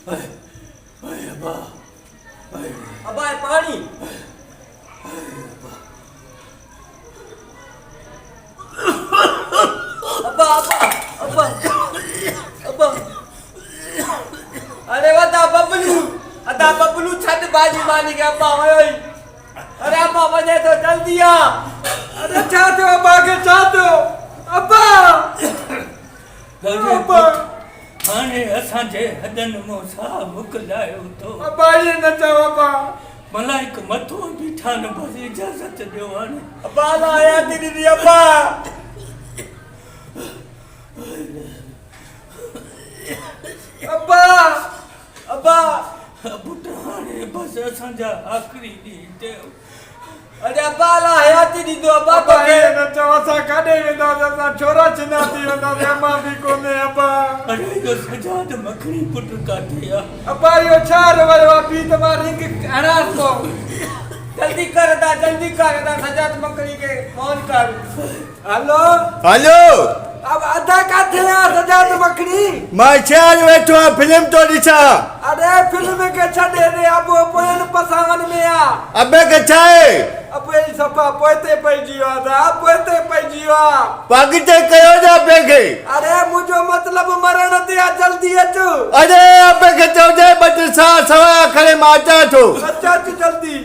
अब्बा अब्बा है पानी। अब्बा अब्बा अब्बा अब्बा अरे वदा बबलू छत बाजी मानी के अब्बा ओए। अरे अब्बा वने तो जल्दी आ। अरे चाहते हो अब्बा के चाहते हो अब्बा अब्बा हाणे असांजे हदन मोसा मोकिलायो तो अब्बा ये न चओ अब्बा मलाइक मथो बीठा न बस इजाज़त ॾियो हाणे अब्बा आया दीदी अब्बा अब्बा अब्बा पुट हाणे बस असांजा आख़िरी ॾींहं थियो। अरे अब्बा ला हयाती दी दो अब्बा अब्बा ये न चओ असां काॾे वेंदासीं असां छोरा छिना थी वेंदासीं अम्मा बि कोन्हे अब्बा अरे इहो सजाद मखणी पुट काथे आहे? अब्बा इहो छा रवयो आहे पी त मां रिंग हणांसि थो जल्दी कर सजाद मकड़ी के फोन कर। हलो हेलो अब अदा काथे आ सजाद मखणी मां शहर वेठो आहियां फिल्म थो ॾिसां। अरे फिल्म के छॾे रे अब पोयन पसावन में आ अबे के छा आहे अब ई सफ़ा पोइते पइजी वियो आहे पोइते पइजी वियो आहे पागिते कयो न अबे खे। अरे मुंहिंजो मतिलब मरण ते आहे जल्दी अचो अरे अबे खे चइजे ॿ टे सवा खणे मां अचां थो। अच जल्दी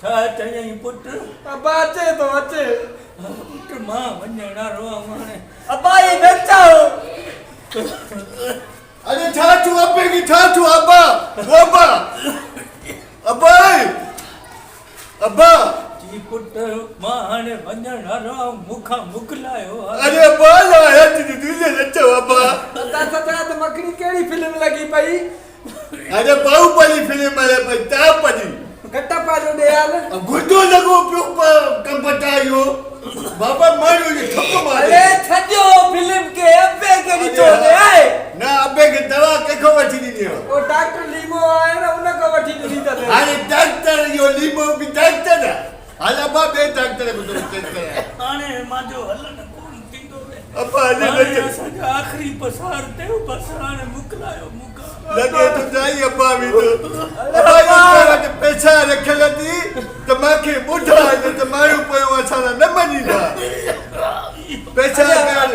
छा चयईं पुट? अब्बा अचे तो अचे पुट मां वञण वारो आहियां हाणे। अब्बा ये न चओ। अरे छा थियो अबे खे छा थियो अब्बा अब्बा अब्बा अब्बा जी पुट मां हाणे वञण वारो आहियां मूंखां मोकिलायो आहे। अरे अब्बा लाया तुझे न चओ अब्बा। अदा सजाद मखणी कहिड़ी फिल्म लगी पई? अरे बाहुबली फिल्म आहे पई तापदी कटप्पा जो ॾेयाल गुड्डो लॻो पियो कंपटायो बाबा मारियो ने थप्पो मारे। अरे छॾियो फिल्म के अब्बे के ॾिठो है ना अबे के दवा केखो वठी ॾिनी हो? ओ डॉक्टर लीमो आहे न उन को वठी ॾिनी त अरे डॉक्टर यो लीमो भी डॉक्टर है हाल अब्बा बे डॉक्टर को तो चेक करे हाणे मांजो हलण कोन थींदो रे। अब्बा ने हाणे असांजा आख़िरी पसार थियो बस हाणे मोकिलायो मूंखां। लगे तो जाई अब्बा भी तो अब्बा ये वटि पैसा रखल थी त माखे ॿुधा त मारू पयो असां न मञीदा पैसा कर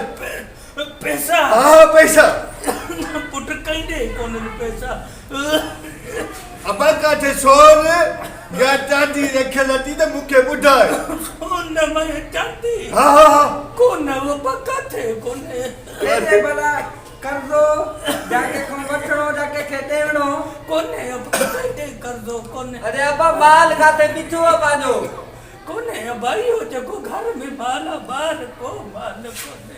पैसा हाँ पैसा पुट कईं कोन पैसा। अब्बा काथे सोन या चांदी रखल थी त मूंखे ॿुधाए। सोन में चांदी हाँ हाँ हाँ कोन वो पक्का थे कोने केरे भला कर्जो जाके को वठणो जाके खे देवणो कोने पक्का कर दो कोने। अरे अब्बा माल खाते ॾिठो आहे पंहिंजो कोने भाई हो जेको घर में माल बाहर को माल कोने।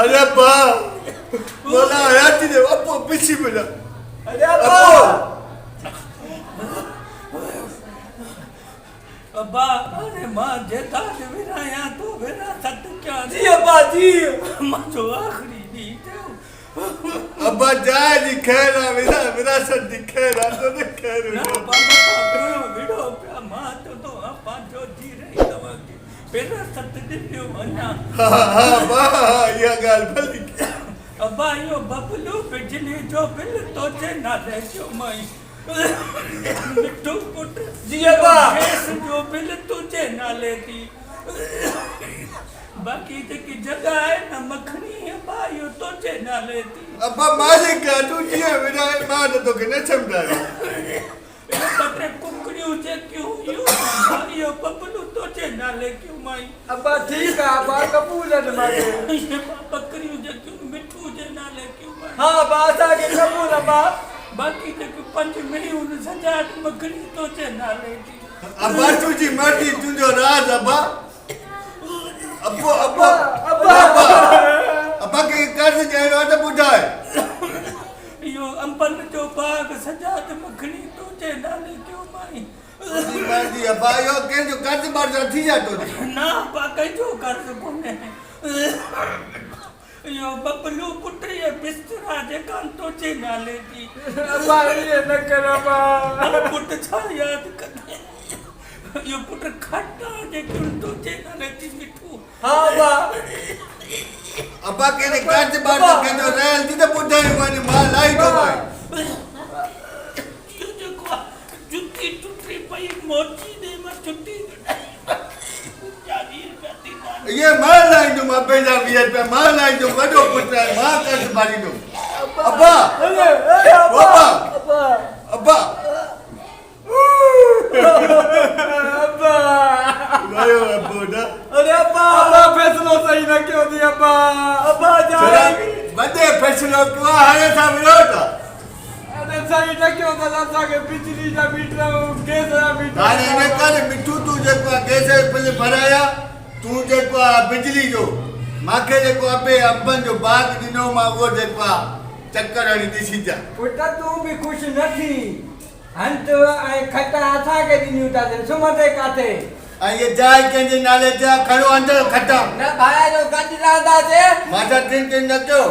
अरे अब्बा बोला हयाती दे अब्बा पिछी मिला। अरे अब्बा अब्बा अरे मां जेता विराया तो विरा सत क्या जी अब्बा जी मांजो आखिरी दी थियो। अब्बा जाए जी खैर मेरा विरासत दी खैर तो ने खैर ना बाबा का विडो पे मां तो पांचो जी रही दवा की विरा सत दियो वना। हां बा ये गाल भली अब्बा यो बबलू बिजली जो बिल तो जे ना दे जो मई मिठू पुट जी अब्बा गैस जो बिल तुझे नाले थी। बाकी जेकी जगह है न मखनी अब्बा यो तुझे नाले थी। अब्बा मालिक का तू जी मेरा मां तो के न समझायो ये पत्रे कुकड़ियों जे क्यों यो बबलू तुझे नाले क्यों माई? अब्बा ठीक है अब्बा कबूल है माके ये बकरियों जे क्यों मिठू जे नाले क्यों माई? हाँ अब्बा असांखे कबूल अब्बा। बाकी जेके 5 मिलियन सजाद मखनी तुझे नाले थी। अब्बा तुझी मर्जी तुझो राज अब्बा अब्बा अब्बा अब्बा अब्बा के कर्ज जाए तो बुझाए यो अंबन जो बाग सजाद मखनी तुझे नाले क्यों माई? तुझी मर्जी अब्बा यो के जो कर्ज बार थी जातो ना पाके जो कर्ज कोने यो बबलू पुट ये बिस्तरा जे कान तुझे नाले थी। अब्बा ये न कर अब्बा पुट छा याद कने यो पुट खट्टा जे क्यों तुझे नाले थी मिठू। हाँ अब्बा अब्बा के काट बात के तो रेल थी तो बुढ़ाई माने मां लाई तो भाई यो जेको जुती टुटी पई मोची दे मां छुट्टी 40 रुपया थी ये मां लाई तो मां पेजा 20 रुपया मां लाई तो वडो पुत्र है मां काट बारी तो अब्बा अब्बा अब्बा अब्बा लायो अब्बा ना अरे अब्बा अब्बा फैसलो सही न क्यों दिया अब्बा अब्बा चला जाए बड़े फैसलो को हारे था विरोध अरे सही न क्यों दादा के बिजली जा मीटर गैस जा मीटर हाने ने कर मिठू तू जेको कैसे पहले भराया तू जेको बिजली जो माखे जेको अबे अब्बन जो बाग दिनो मा वो जेको चक्कर हणी दिसी जा पुट तू भी खुश न थी हंत ऐं खटा असां के दिनियूं था सुमते काथे आ ये जाय के जे नाले जा खड़ो अंदर खटा न भाया जो गंज रहंदा से माथा टिन टिन न कयो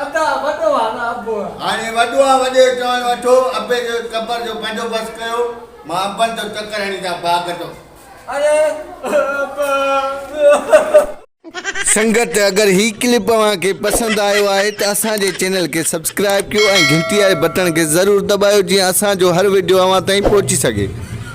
अदा वॾो आहे न अबो हाणे वॾो आ वॾे चवण वठो अबे जो कबर जो बंदोबस्त कयो मां अब्बन तो चक्कर हणी जा बाग तो अरे संगत अगर ही क्लिप के पसंद आयो है तो असांजे चैनल के सब्सक्राइब कयो ऐं घंटी वाले बटन के जरूर दबायो जी असांजो हर वीडियो अवां ताईं पहुची सके।